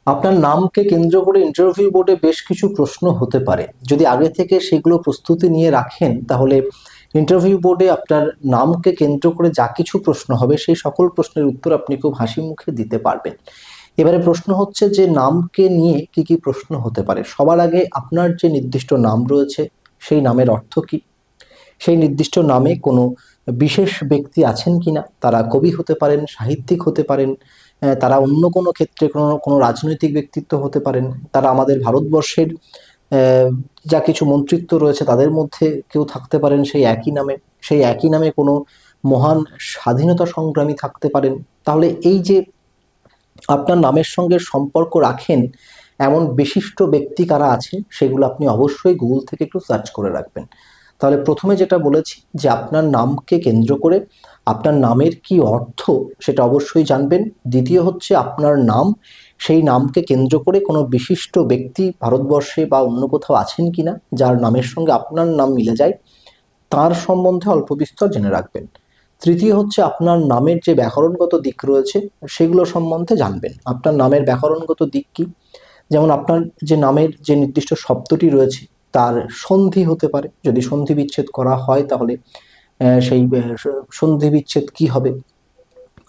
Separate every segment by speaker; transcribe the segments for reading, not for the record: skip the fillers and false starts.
Speaker 1: আপনার নামকে কেন্দ্র করে ইন্টারভিউ বোর্ডে বেশ কিছু প্রশ্ন হতে পারে। যদি আগে থেকে সেগুলো প্রস্তুতি নিয়ে রাখেন, তাহলে ইন্টারভিউ বোর্ডে আপনার নামকে কেন্দ্র করে যা কিছু প্রশ্ন হবে সেই সকল প্রশ্নের উত্তর আপনি খুব হাসি মুখে দিতে পারবেন। এবারে প্রশ্ন হচ্ছে যে নামকে নিয়ে কি কি প্রশ্ন হতে পারে। সবার আগে আপনার যে নির্দিষ্ট নাম রয়েছে সেই নামের অর্থ কি, সেই নির্দিষ্ট নামে কোনো বিশেষ ব্যক্তি আছেন কিনা, তারা কবি হতে পারেন, সাহিত্যিক হতে পারেন, তারা অন্য কোনো ক্ষেত্রে কোনো কোনো রাজনৈতিক ব্যক্তিত্ব হতে পারেন, তারা আমাদের ভারতবর্ষের যা কিছু মন্ত্রিত্ব রয়েছে তাদের মধ্যে কেউ থাকতে পারেন সেই একই নামে কোনো মহান স্বাধীনতা সংগ্রামী থাকতে পারেন। তাহলে এই যে আপনার নামের সঙ্গে সম্পর্ক রাখেন এমন বিশিষ্ট ব্যক্তি কারা আছেন সেগুলো আপনি অবশ্যই গুগল থেকে একটু সার্চ করে রাখবেন। তাহলে প্রথমে যেটা বলেছি যে আপনার নামকে কেন্দ্র করে আপনার নামের কি অর্থ সেটা অবশ্যই জানবেন। দ্বিতীয় হচ্ছে আপনার নাম, সেই নামকে কেন্দ্র করে কোনো বিশিষ্ট ব্যক্তি ভারতবর্ষে বা অন্য কোথাও আছেন কিনা যার নামের সঙ্গে আপনার নাম মিলে যায়, তার সম্বন্ধে অল্প বিস্তর জেনে রাখবেন। তৃতীয় হচ্ছে আপনার নামের যে ব্যাকরণগত দিক রয়েছে সেগুলো সম্বন্ধে জানবেন। আপনার নামের ব্যাকরণগত দিক কি, যেমন আপনার যে নামের যে নির্দিষ্ট শব্দটি রয়েছে তার সন্ধি হতে পারে, যদি সন্ধি বিচ্ছেদ করা হয় তাহলে সেই সন্ধি বিচ্ছেদ কি হবে।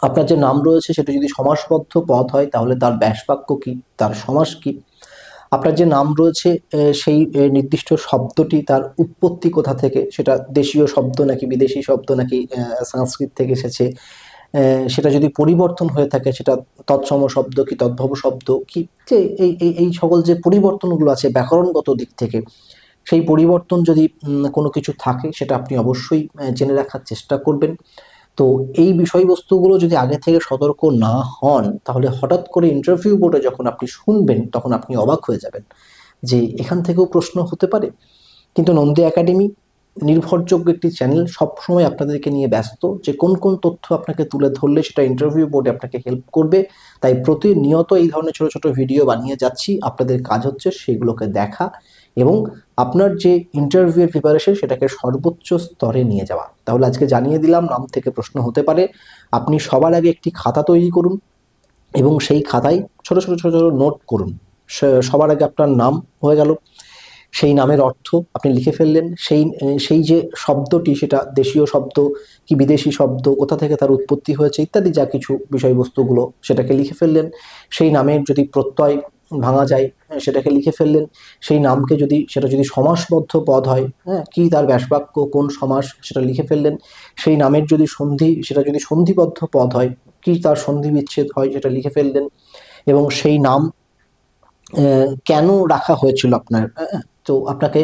Speaker 1: আপনার যে নাম রয়েছে সেটা যদি সমাসবদ্ধ পদ হয় তাহলে তার ব্যাসবাক্য কি, তার সমাস কি। আপনার যে নাম রয়েছে সেই নির্দিষ্ট শব্দটি তার উৎপত্তি কোথা থেকে, সেটা দেশীয় শব্দ নাকি বিদেশি শব্দ নাকি সংস্কৃত থেকে এসেছে। সেটা যদি পরিবর্তন হয়ে থাকে সেটা তৎসম শব্দ কি তদ্ভব শব্দ কি, যে এই সকল যে পরিবর্তনগুলো আছে ব্যাকরণগত দিক থেকে, সেই পরিবর্তন যদি কোনো কিছু থাকে সেটা আপনি অবশ্যই জেনে রাখার চেষ্টা করবেন। তো এই বিষয়বস্তুগুলো যদি আগে থেকে সতর্ক না হন তাহলে হঠাৎ করে ইন্টারভিউ বোর্ডে যখন আপনি শুনবেন তখন আপনি অবাক হয়ে যাবেন যে এখান থেকেও প্রশ্ন হতে পারে। কিন্তু নন্দী একাডেমি নির্ভরযোগ্য একটি চ্যানেল, সবসময় আপনাদেরকে নিয়ে ব্যস্ত যে কোন কোন তথ্য আপনাকে তুলে ধরলে সেটা ইন্টারভিউ বোর্ডে আপনাকে হেল্প করবে। তাই প্রতিনিয়ত এই ধরনের ছোট ছোট ভিডিও বানিয়ে যাচ্ছি। আপনাদের কাজ হচ্ছে সেগুলোকে দেখা এবং আপনার যে ইন্টারভিউয়ের প্রিপারেশন সেটাকে সর্বোচ্চ স্তরে নিয়ে যাওয়া। তাহলে আজকে জানিয়ে দিলাম নাম থেকে প্রশ্ন হতে পারে। আপনি সবার আগে একটি খাতা তৈরি করুন এবং সেই খাতায় ছোট ছোট ছোট ছোট নোট করুন। সবার আগে আপনার নাম হয়ে গেল, সেই নামের অর্থ আপনি লিখে ফেললেন, সেই সেই যে শব্দটি সেটা দেশীয় শব্দ কি বিদেশি শব্দ, কোথা থেকে তার উৎপত্তি হয়েছে ইত্যাদি যা কিছু বিষয়বস্তুগুলো সেটাকে লিখে ফেললেন। সেই নামের যদি প্রত্যয় ভাঙা যায় সেটাকে লিখে ফেললেন। সেই নামকে যদি সেটা যদি সমাসবদ্ধ পদ হয়, হ্যাঁ, কি তার ব্যাসবাক্য কোন সমাস সেটা লিখে ফেললেন। সেই নামের যদি সন্ধি সেটা যদি সন্ধিবদ্ধ পদ হয়, কি তার সন্ধি বিচ্ছেদ হয় সেটা লিখে ফেললেন। এবং সেই নাম কেন রাখা হয়েছিল আপনার, তো আপনাকে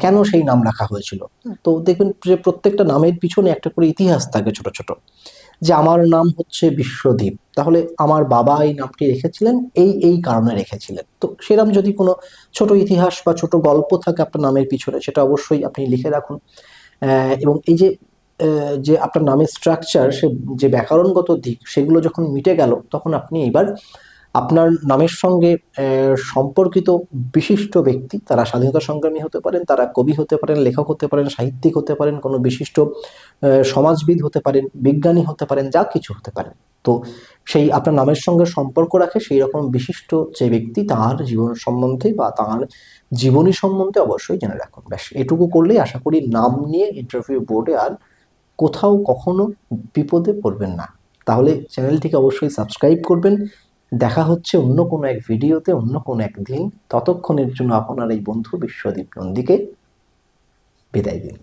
Speaker 1: কেন সেই নাম রাখা হয়েছিল। তো দেখবেন যে প্রত্যেকটা নামের পিছনে একটা করে ইতিহাস থাকে ছোট ছোট, যে আমার নাম হচ্ছে বিশ্বদীপ, তাহলে আমার বাবা এই নামটি রেখেছিলেন এই এই কারণে রেখেছিলেন। তো সেরকম যদি কোনো ছোট ইতিহাস বা ছোট গল্প থাকে আপনার নামের পিছনে সেটা অবশ্যই আপনি লিখে রাখুন। এবং এই যে যে আপনার নামের স্ট্রাকচার সে যে ব্যাকরণগত দিক সেগুলো যখন মিটে গেল তখন আপনি এবার আপনার নামের সঙ্গে সম্পর্কিত বিশিষ্ট ব্যক্তি, তারা স্বাধীনতা সংগ্রামী হতে পারেন, তারা কবি হতে পারেন, লেখক হতে পারেন, সাহিত্যিক হতে পারেন, কোনো বিশিষ্ট সমাজবিদ হতে পারেন, বিজ্ঞানী হতে পারেন, যা কিছু হতে পারেন। তো সেই আপনার নামের সঙ্গে সম্পর্ক রাখে সেই রকম বিশিষ্ট যে ব্যক্তি তার জীবন সম্বন্ধে বা তার জীবনী সম্বন্ধে অবশ্যই জেনে রাখুন। ব্যাস এটুকু করলেই আশা করি নাম নিয়ে ইন্টারভিউ বোর্ডে আর কোথাও কখনো বিপদে পড়বেন না। তাহলে চ্যানেলটিকে অবশ্যই সাবস্ক্রাইব করবেন। দেখা হচ্ছে অন্য কোনো এক ভিডিওতে অন্য কোনো একদিন। ততক্ষণের জন্য আপনার এই বন্ধু বিশ্বদীপ নন্দীকে বিদায় দিন।